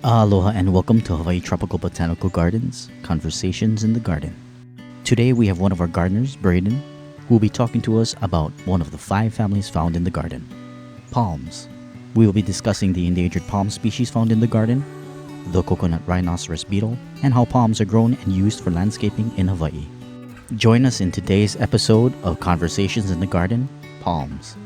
Aloha and welcome to Hawaii Tropical Botanical Gardens, Conversations in the Garden. Today we have one of our gardeners, Brayden, who will be talking to us about one of the 5 families found in the garden, palms. We will be discussing the endangered palm species found in the garden, the Coconut Rhinoceros Beetle, and how palms are grown and used for landscaping in Hawaii. Join us in today's episode of Conversations in the Garden, Palms.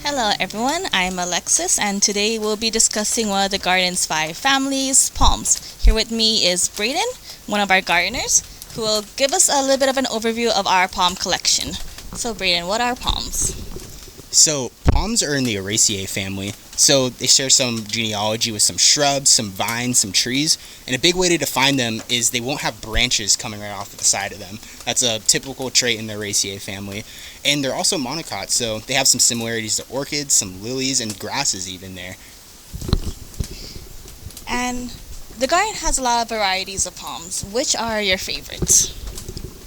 Hello everyone, I'm Alexis and today we'll be discussing one of the garden's 5 families, palms. Here with me is Brayden, one of our gardeners, who will give us a little bit of an overview of our palm collection. So Brayden, what are palms? So palms are in the Araceae family, so they share some genealogy with some shrubs, some vines, some trees, and a big way to define them is they won't have branches coming right off the side of them. That's a typical trait in the Araceae family. And they're also monocots, so they have some similarities to orchids, some lilies, and grasses even there. And the garden has a lot of varieties of palms. Which are your favorites?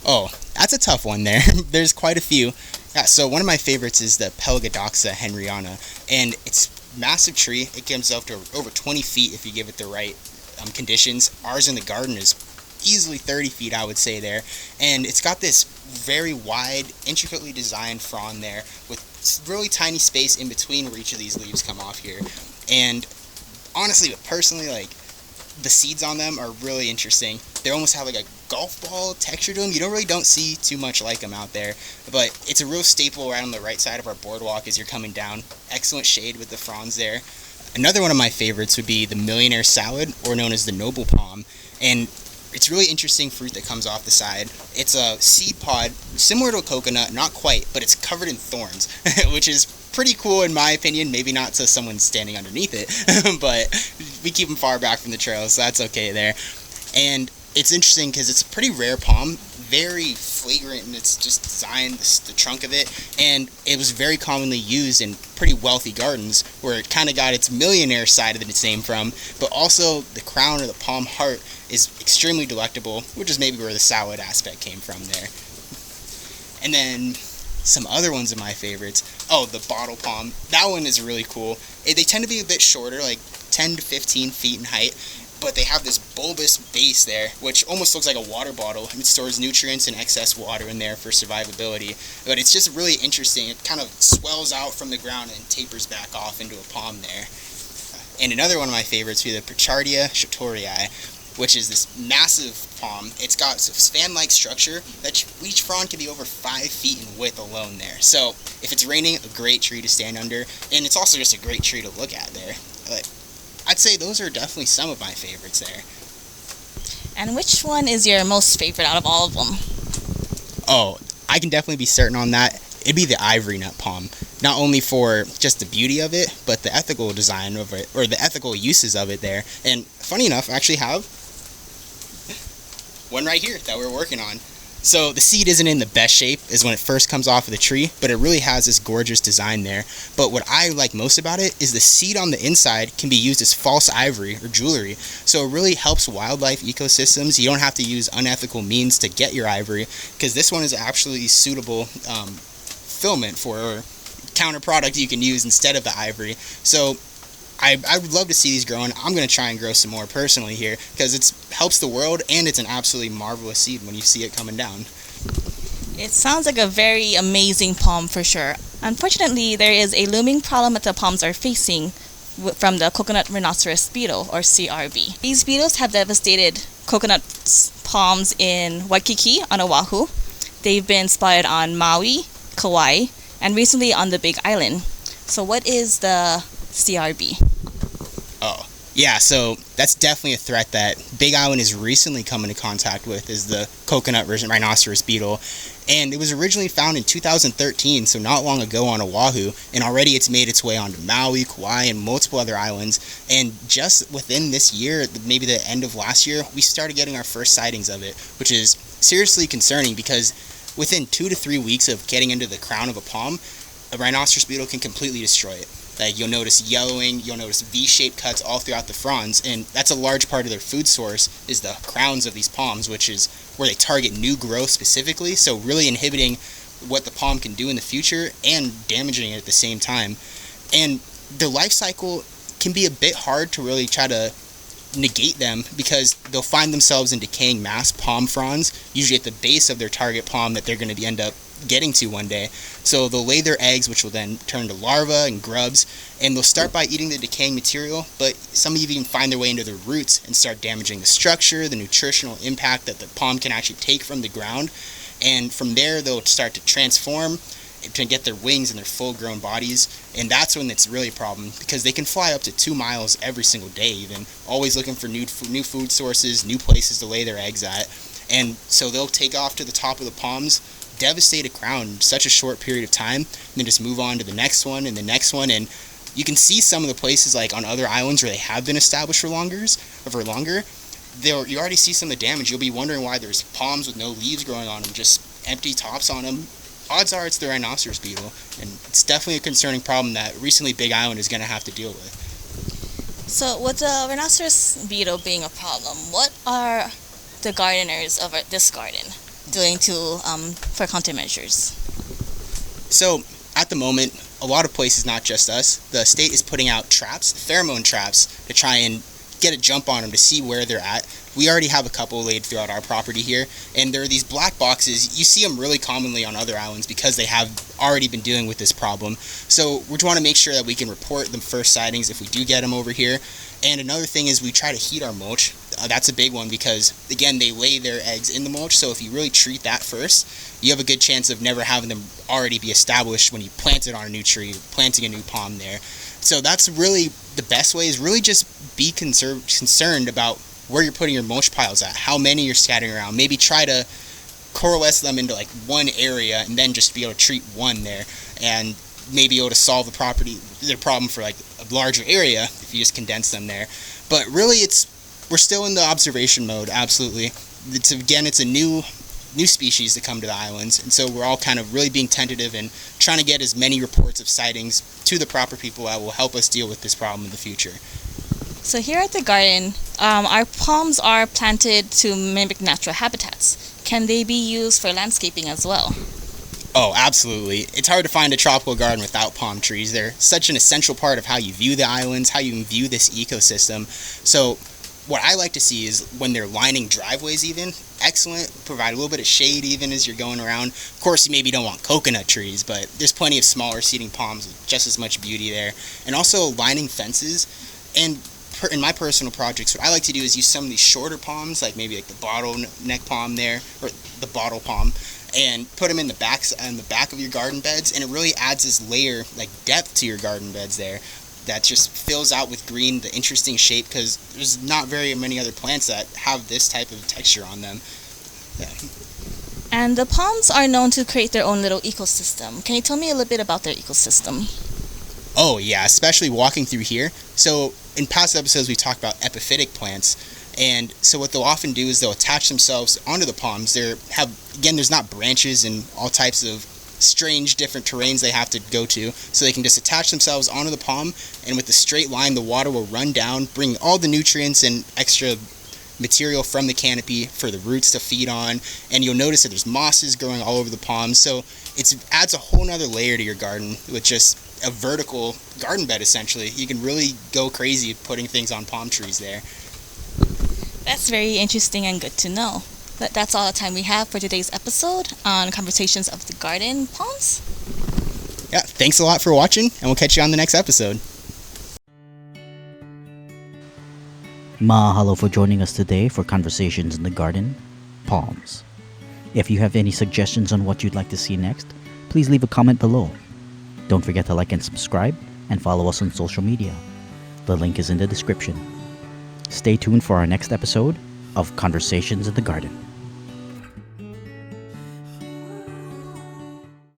Oh, that's a tough one there. There's quite a few. Yeah, so one of my favorites is the Pelagiodoxa henriana, and it's a massive tree. It comes up to over 20 feet if you give it the right conditions. Ours in the garden is easily 30 feet, I would say there, and it's got this very wide, intricately designed frond there with really tiny space in between where each of these leaves come off here. And honestly, personally, like, the seeds on them are really interesting. They almost have like a golf ball texture to them. You don't see too much like them out there, but it's a real staple right on the right side of our boardwalk as you're coming down. Excellent shade with the fronds there. Another one of my favorites would be the millionaire salad, or known as the noble palm, and it's really interesting fruit that comes off the side. It's a seed pod similar to a coconut, not quite, but it's covered in thorns, which is pretty cool in my opinion. Maybe not to someone standing underneath it, but we keep them far back from the trails, so that's okay there. And it's interesting because it's a pretty rare palm, very flagrant in its just design, the trunk of it, and it was very commonly used in pretty wealthy gardens where it kind of got its millionaire side of its name from, but also the crown or the palm heart is extremely delectable, which is maybe where the salad aspect came from there. And then some other ones of my favorites. Oh, the bottle palm. That one is really cool. They tend to be a bit shorter, like 10 to 15 feet in height, but they have this bulbous base there, which almost looks like a water bottle, and it stores nutrients and excess water in there for survivability. But it's just really interesting. It kind of swells out from the ground and tapers back off into a palm there. And another one of my favorites would be the Pichardia schottorii, which is this massive palm. It's got a fan-like structure that each frond can be over 5 feet in width alone there. So if it's raining, a great tree to stand under, and it's also just a great tree to look at there. I'd say those are definitely some of my favorites there. And which one is your most favorite out of all of them? Oh, I can definitely be certain on that. It'd be the ivory nut palm. Not only for just the beauty of it, but the ethical design of it, or the ethical uses of it there. And funny enough, I actually have one right here that we're working on. So the seed isn't in the best shape as when it first comes off of the tree, but it really has this gorgeous design there. But what I like most about it is the seed on the inside can be used as false ivory or jewelry. So it really helps wildlife ecosystems. You don't have to use unethical means to get your ivory, because this one is actually suitable filament for a counter product you can use instead of the ivory. So I would love to see these growing. I'm going to try and grow some more personally here because it helps the world, and it's an absolutely marvelous seed when you see it coming down. It sounds like a very amazing palm for sure. Unfortunately, there is a looming problem that the palms are facing from the Coconut Rhinoceros Beetle, or CRB. These beetles have devastated coconut palms in Waikiki on Oahu. They've been spotted on Maui, Kauai, and recently on the Big Island. So what is the CRB? Oh, yeah, so that's definitely a threat that Big Island is recently come into contact with, is the Coconut Rhinoceros Beetle. And it was originally found in 2013, so not long ago on Oahu, and already it's made its way onto Maui, Kauai, and multiple other islands. And just within this year, maybe the end of last year, we started getting our first sightings of it, which is seriously concerning because within 2 to 3 weeks of getting into the crown of a palm, a rhinoceros beetle can completely destroy it. Like, you'll notice yellowing, you'll notice V-shaped cuts all throughout the fronds, and that's a large part of their food source is the crowns of these palms, which is where they target new growth specifically, so really inhibiting what the palm can do in the future and damaging it at the same time. And the life cycle can be a bit hard to really try to negate them, because they'll find themselves in decaying mass palm fronds, usually at the base of their target palm that they're going to end up getting to one day. So they'll lay their eggs, which will then turn to larvae and grubs, and they'll start by eating the decaying material, but some even find their way into their roots and start damaging the structure, the nutritional impact that the palm can actually take from the ground. And from there, they'll start to transform to get their wings and their full-grown bodies, and that's when it's really a problem, because they can fly up to 2 miles every single day, even always looking for new food sources, new places to lay their eggs at. And so they'll take off to the top of the palms, devastate a ground in such a short period of time, and then just move on to the next one and the next one. And you can see some of the places, like on other islands where they have been established for longer, you already see some of the damage. You'll be wondering why there's palms with no leaves growing on them, just empty tops on them. Odds are it's the rhinoceros beetle, and it's definitely a concerning problem that recently Big Island is going to have to deal with. So with the rhinoceros beetle being a problem, what are the gardeners of this garden doing for countermeasures? So at the moment, a lot of places, not just us, the state is putting out traps, pheromone traps, to try and get a jump on them to see where they're at. We already have a couple laid throughout our property here, and there are these black boxes. You see them really commonly on other islands because they have already been dealing with this problem. So we want to make sure that we can report the first sightings if we do get them over here. And another thing is we try to heat our mulch. That's a big one because, again, they lay their eggs in the mulch, so if you really treat that first, you have a good chance of never having them already be established when you plant it on a new tree, planting a new palm there. So that's really the best way, is really just be concerned about where you're putting your mulch piles at, how many you're scattering around. Maybe try to coalesce them into like one area and then just be able to treat one there, and maybe able to solve the problem for like a larger area if you just condense them there. But really we're still in the observation mode, absolutely. It's a new species to come to the islands, and so we're all kind of really being tentative and trying to get as many reports of sightings to the proper people that will help us deal with this problem in the future. So here at the garden, our palms are planted to mimic natural habitats. Can they be used for landscaping as well? Oh, absolutely. It's hard to find a tropical garden without palm trees. They're such an essential part of how you view the islands, how you view this ecosystem. So what I like to see is when they're lining driveways even, excellent, provide a little bit of shade even as you're going around. Of course, you maybe don't want coconut trees, but there's plenty of smaller seeding palms with just as much beauty there. And also lining fences. And in my personal projects, what I like to do is use some of these shorter palms, like maybe like the bottleneck palm there, or the bottle palm, and put them in the back of your garden beds, and it really adds this layer, like depth to your garden beds there, that just fills out with green the interesting shape, because there's not very many other plants that have this type of texture on them. Yeah. And the palms are known to create their own little ecosystem. Can you tell me a little bit about their ecosystem? Oh yeah, especially walking through here. So in past episodes we talked about epiphytic plants, and so what they'll often do is they'll attach themselves onto the palms. There's not branches and all types of strange different terrains they have to go to, so they can just attach themselves onto the palm, and with the straight line the water will run down, bring all the nutrients and extra material from the canopy for the roots to feed on. And you'll notice that there's mosses growing all over the palms, so it adds a whole nother layer to your garden with just a vertical garden bed. Essentially, you can really go crazy putting things on palm trees there. That's very interesting and good to know. But that's all the time we have for today's episode on Conversations of the Garden Palms. Yeah, thanks a lot for watching, and we'll catch you on the next episode. Mahalo for joining us today for Conversations in the Garden Palms. If you have any suggestions on what you'd like to see next, please leave a comment below. Don't forget to like and subscribe, and follow us on social media. The link is in the description. Stay tuned for our next episode of Conversations in the Garden.